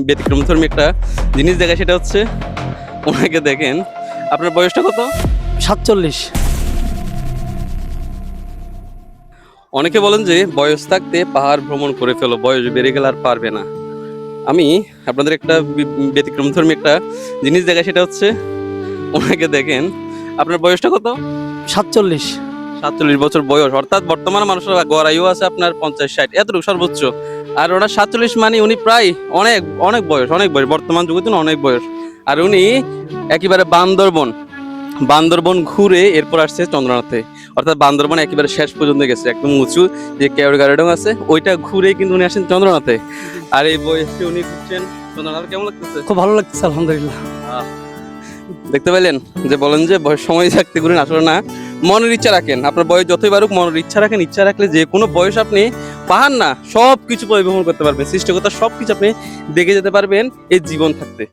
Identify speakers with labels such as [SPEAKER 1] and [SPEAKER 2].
[SPEAKER 1] ব্যতিক্রমধর্মী একটা জিনিস দেখায়, সেটা হচ্ছে ওনাকে দেখেন। আপনার বয়সটা কত?
[SPEAKER 2] 47।
[SPEAKER 1] অনেকে বলেন যে বয়স থাকতে পাহাড় ভ্রমণ করে ফেলো, বয়স বেড়ে গেলে আর পারবে না। আমি আপনাদের একটা ব্যতিক্রমধর্মী একটা জিনিস দেখায়, সেটা হচ্ছে ওনাকে দেখেন। আপনার বয়সটা কত?
[SPEAKER 2] 47।
[SPEAKER 1] 47 বছর বয়স, অর্থাৎ বর্তমানে মানুষের গড় আয়ু আছে আপনার 50-60 এতটুকু সর্বোচ্চ। আর ওনার 47 মানে উনি প্রায় অনেক অনেক বয়স, অনেক বয়স, বর্তমান যুগে তো অনেক বয়স। আর উনি একেবারে বান্দরবন ঘুরে এরপর আসছে চন্দ্রনাথে, অর্থাৎ বান্দরবন একেবারে শেষ পর্যন্ত গেছে, একদম উঁচু যে কেওড়াগাড়ং আছে ওইটা ঘুরে কিন্তু উনি আসেন চন্দ্রনাথে। আর এই বয়সে উনি ঘুরছেন চন্দ্রনাথ। কেমন লাগতেছে?
[SPEAKER 2] খুব ভালো লাগতেছে, আলহামদুলিল্লাহ।
[SPEAKER 1] দেখতে পেলেন যে বলেন যে বয়স সময় থাকতে ঘুরেন, আসলে না, মনের ইচ্ছা রাখেন। আপনার বয়স যতই বাড়ুক, মনের ইচ্ছা রাখেন। ইচ্ছা রাখলে যে কোনো বয়স আপনি পাহাড় না সব কিছু পরিবহন করতে পারবেন, সৃষ্টিকর্তার সব কিছু আপনি দেখে যেতে পারবেন এই জীবন থাকতে।